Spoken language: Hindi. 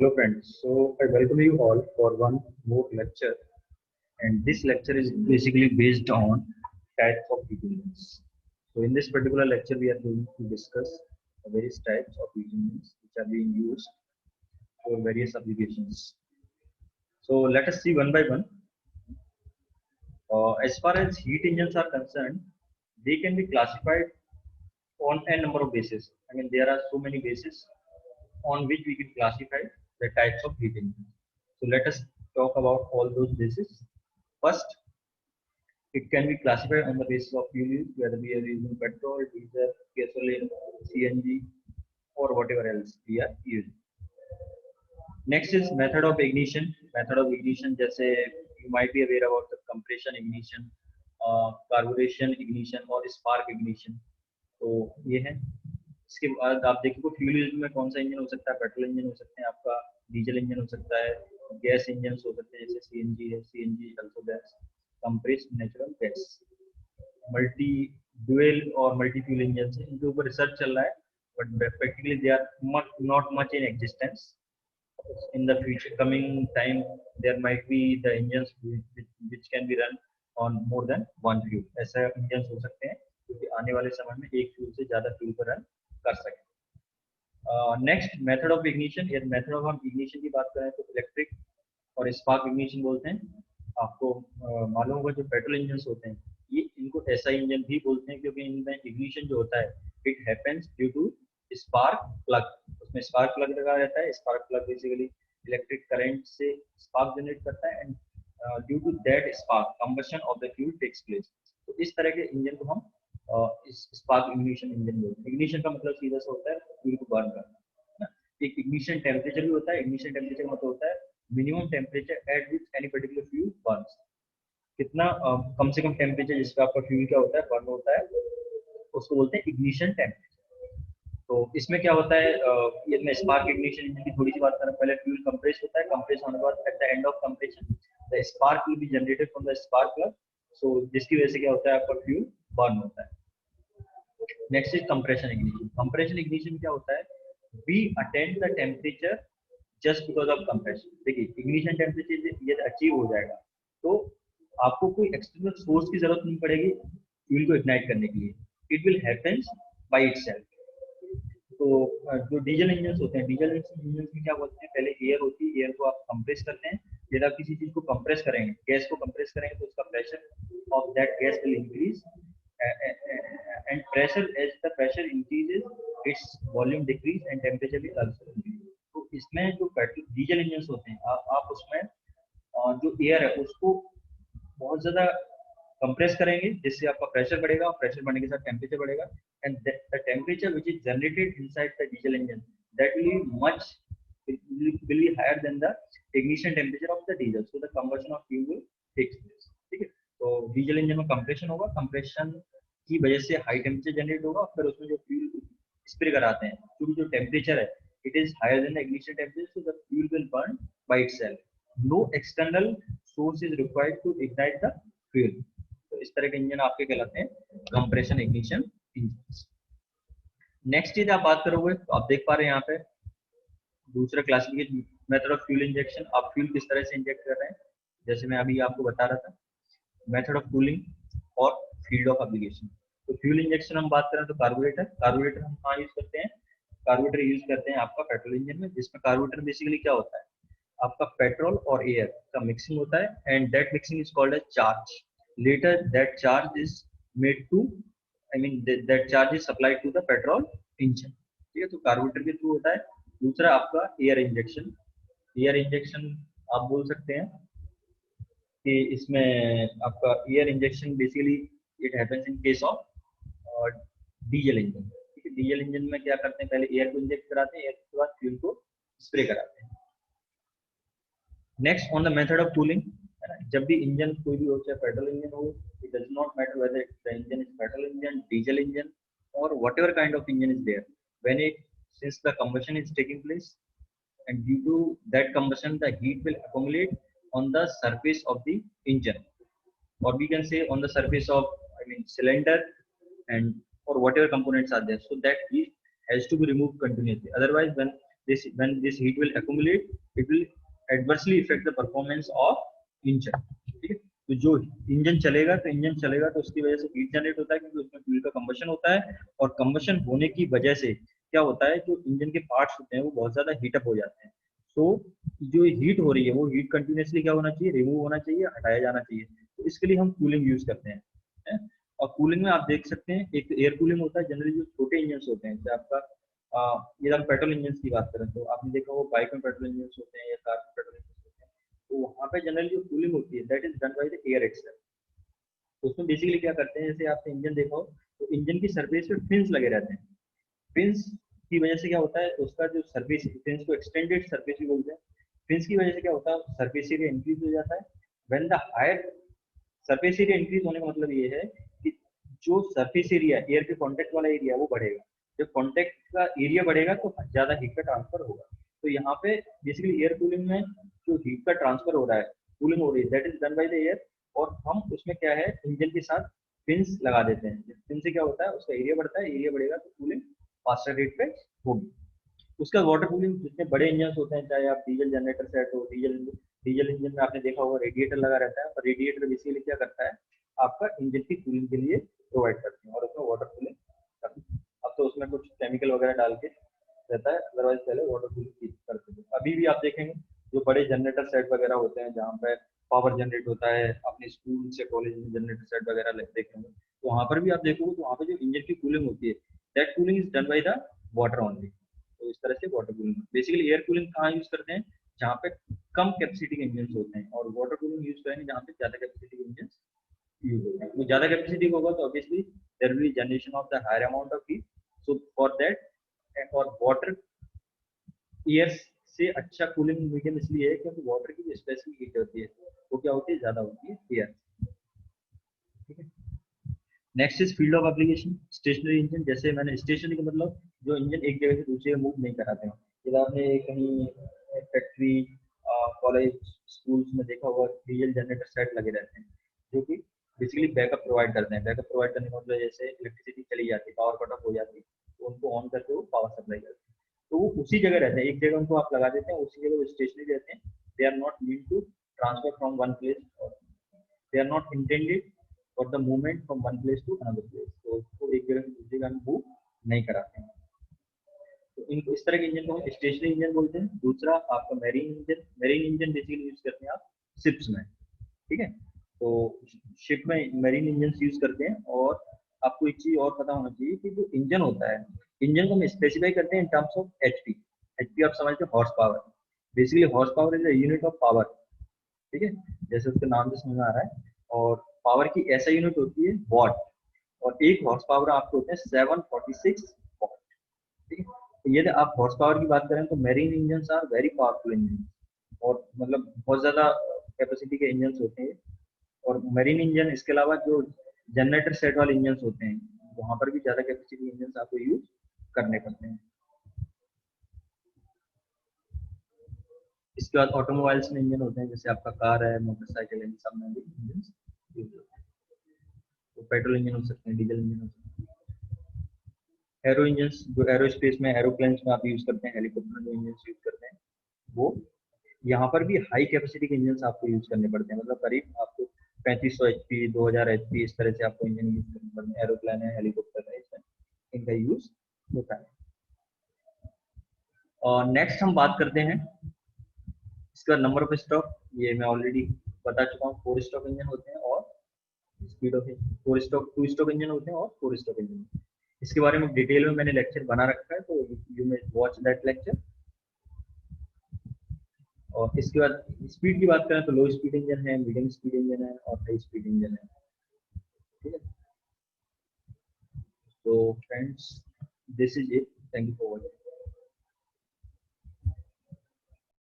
Hello friends, so I welcome you all for one more lecture, and this lecture is basically based on types of heat engines. So in this particular lecture we are going to discuss the various types of heat engines which are being used for various applications. So let us see one by one. As far as heat engines are concerned, they can be classified on a number of bases. I mean there are so many bases on which we can classify the types of heat engines. So let us talk about all those bases. First, it can be classified on the basis of fuel use, whether we are using petrol, diesel, gasoline, CNG, or whatever else we are using. Next is method of ignition. Method of ignition, जैसे you might be aware about the compression ignition, carburation ignition और spark ignition. तो ये है. इसके बाद आप देखिए फ्यूल यूज में कौन सा इंजन हो सकता है. पेट्रोल इंजन हो सकते हैं, आपका डीजल इंजन हो सकता है, गैस इंजन हो सकते हैं जैसे सीएनजी है, CNG also gas, compressed natural gas, multi dual और मल्टी फ्यूल इंजन है. इनके ऊपर रिसर्च चल रहा है, but practically they are not much in existence. In the future coming time there might be the engines which can be run on more than one fuel. ऐसा इंजन हो सकते हैं क्योंकि आने वाले समय में एक फ्यूल से ज्यादा फ्यूल पर रन कर सकें. Next method of ignition. ये मेथड ऑफ हम इग्निशन की बात करें तो इलेक्ट्रिक और स्पार्क इग्निशन बोलते हैं. आपको मालूम होगा जो पेट्रोल इंजन होते हैं ये इनको ऐसा इंजन भी बोलते हैं क्योंकि इनमें इग्निशन जो होता है it happens due to spark plug. उसमें स्पार्क प्लग लगा रहता है. Spark plug basically electric current से स्पार्क जनरेट करता है and due to that spark combustion of the fuel takes place. तो इस तरह के इंजन को हम इस स्पार्क इग्निशन इंजन बोलते हैं. इग्निशन का मतलब सीधा सा होता है फ्यूल को बर्न करना. एक इग्निशन टेम्परेचर भी होता है. इग्निशन टेम्परेचर का मतलब होता है minimum temperature at which any particular fuel Burns. कितना कम से कम टेम्परेचर जिसका आपका फ्यूल क्या होता है बर्न होता है उसको बोलते हैं इग्निशन टेम्परेचर. तो इसमें क्या होता है, ये मैं स्पार्क इग्निशन इंजन की थोड़ी सी बात करें. पहले फ्यूल कंप्रेस होता है. कंप्रेस होने के बाद at the end of compression the spark will be generated from the spark plug. So जिसकी वजह से क्या होता है आपका फ्यूल बर्न होता है. Next is compression ignition. Compression ignition क्या होता है, we attend the temperature just because of compression. देखिए इग्निशन टेम्परेचर ये अचीव हो जाएगा तो आपको कोई एक्सटर्नल सोर्स की जरूरत नहीं पड़ेगी फ्यूल को इग्नाइट करने के लिए. It will happens by itself. तो जो डीजल इंजन होते हैं, डीजल इंजन में क्या बोलते हैं, पहले एयर होती है, एयर को आप कंप्रेस करते हैं. यदि आप किसी चीज को कंप्रेस करेंगे, गैस को कंप्रेस करेंगे तो उसका pressure of that gas will increase and pressure as the pressure increases its volume decrease and temperature will also increase. तो इसमें जो पेट्रोल डीजल इंजन होते हैं आप उसमें जो एयर है उसको बहुत ज्यादा कंप्रेस करेंगे जिससे आपका प्रेशर बढ़ेगा और प्रेशर बढ़ने के साथ टेम्परेचर बढ़ेगा and the temperature which is generated inside the diesel engine that will be much will be higher than the ignition temperature of the diesel, so the combustion of fuel will take place. ठीक है. तो डीजल इंजन में कंप्रेशन होगा, कंप्रेशन की वजह से हाई टेम्परेचर जनरेट होगा और फिर उसमें जो फ्यूल स्प्रे कराते हैं क्योंकि जो टेम्परेचर है it is higher than the ignition temperature, so the fuel will burn by itself. No external source is required to ignite the fuel. तो इस तरह के इंजन आपके कहलाते हैं कंप्रेशन इग्निशन इंजन. नेक्स्ट चीज आप बात करोगे तो आप देख पा रहे हैं यहाँ पे दूसरा classification method of fuel injection. आप फ्यूल किस तरह से इंजेक्ट कर रहे हैं जैसे मैं अभी आपको बता रहा था. मेथड ऑफ कूलिंग और फील्ड ऑफ एप्लीकेशन. तो फ्यूल इंजेक्शन हम बात करें तो कार्बोरेटर. कार्बोरेटर हम कहाँ यूज करते हैं, कार्बोरेटर यूज करते हैं आपका पेट्रोल इंजन में, जिसमें कार्बोरेटर बेसिकली क्या होता है आपका पेट्रोल और एयर का मिक्सिंग होता है and that mixing is called as charge. Later that charge is made to I mean that charge is supplied to the petrol engine. ठीक है. तो कार्बोरेटर के थ्रू होता है. दूसरा आपका एयर इंजेक्शन. एयर इंजेक्शन आप बोल सकते हैं कि इसमें आपका air injection basically it happens in case of diesel engine. ठीक है. डीजल इंजन में क्या करते हैं, पहले एयर को इंजेक्ट कराते हैं, एयर के बाद फ्यूल को स्प्रे कराते हैं. Next on the method of cooling. जब भी इंजन कोई भी हो चाहे पेट्रोल इंजन हो, it does not matter whether the engine is petrol engine, diesel engine और whatever kind of engine is there, when it since the combustion is taking place and due to that combustion the heat will accumulate on the surface of the engine, or we can say on the surface of cylinder and or whatever components are there, so that heat has to be removed continuously. Otherwise when this when this heat will accumulate, it will adversely affect the performance of engine. ठीक है, तो जो इंजन चलेगा तो उसकी वजह से हीट जनरेट होता है, क्योंकि उसमें फ्यूल का कंबशन होता है, और कंबशन होने की वजह से क्या होता है, जो इंजन के पार्ट्स होते हैं वो बहुत ज्यादा हीटअप हो जाते हैं। तो जो हीट हो रही है वो हीट कंटिन्यूसली क्या होना चाहिए, रिमूव होना चाहिए, हटाया जाना चाहिए। तो इसके लिए हम कूलिंग यूज करते हैं, है? और कूलिंग में आप देख सकते हैं, एक एयर कूलिंग होता है, जनरली जो छोटे इंजन होते हैं, जैसे आपका ये हम पेट्रोल इंजन की बात करें तो आपने देखा वो बाइक में पेट्रोल इंजन होते हैं या कार में पेट्रोल इंजन होते हैं, तो वहाँ पे जनरली जो कूलिंग होती है that is done by the air exchanger. तो उसमें बेसिकली क्या करते हैं, जैसे आपने इंजन देखा हो तो इंजन की सरफेस पे फिन्स लगे रहते हैं। फिन्स की वजह से क्या होता है, उसका जो सरफेस, फिन्स को एक्सटेंडेड सरफेस भी बोलते हैं। फिन्स की वजह से क्या होता है, सरफेस एरिया इंक्रीज हो जाता है। When the higher surface area increase होने का मतलब ये है कि जो सरफेस एरिया, एयर के कांटेक्ट वाला एरिया वो बढ़ेगा। जब कांटेक्ट का एरिया बढ़ेगा तो ज्यादा हीट का ट्रांसफर होगा। तो यहाँ पे बेसिकली एयर कूलिंग में जो हीट का ट्रांसफर हो रहा है, कूलिंग हो रही है, that is done by the air. और हम उसमें क्या है, इंजन के साथ फिन्स लगा देते हैं। फिन से क्या होता है, उसका एरिया बढ़ता है, एरिया बढ़ेगा तो कूलिंग फास्टर रेट पे होगी। उसका वाटर कूलिंग, जितने बड़े इंजन होते हैं, चाहे आप डीजल जनरेटर सेट हो, डीजल इंजन में आपने देखा होगा रेडिएटर लगा रहता है, और रेडिएटर बेसिकली क्या करता है, आपका इंजन की कूलिंग के लिए प्रोवाइड करते हैं, और उसमें वाटर कूलिंग करते हैं। अब तो उसमें कुछ केमिकल वगैरह डाल के रहता है, अदरवाइज पहले वाटर कूलिंग करते थे। अभी भी आप देखेंगे जो बड़े जनरेटर सेट वगैरह होते हैं, जहाँ पे पावर जनरेट होता है, अपने स्कूल से कॉलेज में जनरेटर सेट वगैरह देखेंगे, तो वहाँ पर भी आप देखोगे तो वहाँ पे जो इंजन की कूलिंग होती है, that cooling is done by the water only. तो इस तरह से water cooling, basically air cooling कहाँ यूज करते हैं, जहाँ पे कम कैपेसिटी के इंजन होते हैं, और वाटर कूलिंग यूज करेंगे जहाँ पे ज्यादा कैपेसिटी के इंजन यूज होते हैं। तो ज्यादा कैपेसिटी होगा तो obviously there will be generation of the higher amount of heat. So for that, और वाटर एयर से अच्छा कूलिंग मीडियम इसलिए है क्योंकि वाटर की जो स्पेसिफिक हीट होती है वो क्या होती है, ज्यादा होती है एयर। ठीक है, next is field of application. Stationary engine, जैसे मैंने स्टेशनरी का मतलब जो इंजन एक जगह से दूसरी जगह मूव नहीं कराते हैं। जब आपने कहीं फैक्ट्री, कॉलेज, स्कूल्स में देखा होगा डीजल जनरेटर सेट लगे रहते हैं, जो कि बेसिकली बैकअप प्रोवाइड करते हैं। बैकअप प्रोवाइड करने का मतलब जैसे इलेक्ट्रिसिटी चली जाती है, पावर कट ऑफ हो जाती है, तो उनको ऑन करके वो पावर सप्लाई करते हैं। तो वो उसी जगह रहते हैं, एक जगह उनको आप लगा देते हैं, उसी जगह वो स्टेशनरी रहते हैं। They are not mean to transfer from one place, they are not intended for the movement from one place to another place. तो उसको एक जगह से दूसरी जगह में मूव नहीं कराते हैं। तो इनको इस तरह के इंजन को हम स्टेशनरी इंजन बोलते हैं। दूसरा आपका marine engine. Marine engine basically use करते हैं आप शिप्स में। ठीक है, तो शिप में मैरीन इंजन यूज करते हैं। और आपको एक चीज और पता होना चाहिए कि जो इंजन होता है, इंजन को हम स्पेसिफाई करते हैं in terms of HP. HP आप समझते हैं, horse power. Basically horse power is a unit of power. ठीक है, जैसे उसके नाम से समझ में आ रहा है। और पावर की ऐसा यूनिट होती है वॉट, और एक हॉर्स पावर आपको होते हैं 746 वॉट। ठीक है, तो यदि आप हॉर्स पावर की बात करें तो marine engine are very powerful engine, और मतलब बहुत ज्यादा कैपेसिटी के इंजन होते हैं। और मरीन इंजन इसके अलावा जो जनरेटर सेट वाले इंजन होते हैं, वहां पर भी ज्यादा कैपेसिटी इंजन आपको यूज करने पड़ते हैं। इसके बाद ऑटोमोबाइल्स में इंजन होते हैं, जैसे आपका कार है, मोटरसाइकिल है, सब में भी इंजन यूज होते हैं। तो पेट्रोल इंजन हो सकते हैं, डीजल इंजन हो सकते हैं। एरो इंजन जो एरोस्पेस में, एरोप्लेन्स में आप यूज करते हैं, हेलीकॉप्टर में जो इंजन यूज करते हैं, वो यहाँ पर भी हाई कैपेसिटी के इंजन आपको यूज करने पड़ते हैं। मतलब करीब आपको 3500 एचपी, 2000 एचपी, इस तरह से आपको इंजन यूज करने पड़ते हैं। एरोप्लेन है, हेलीकॉप्टर है, इसमें इनका यूज होता है। और नेक्स्ट हम बात करते हैं इसका नंबर ऑफ स्ट्रोक। ये मैं ऑलरेडी बता चुका हूँ, 4 स्ट्रोक इंजन होते हैं, और speed of 4 stroke, 2 stroke engine होते हैं, और 4 स्ट्रोक इंजन। इसके बारे में डिटेल में मैंने लेक्चर बना रखा है, तो you may watch that lecture. और इसके बाद स्पीड की बात करें तो लो स्पीड इंजन है, मीडियम स्पीड इंजन है, और हाई स्पीड इंजन है। ठीक है, तो friends, this is it. Thank you for watching.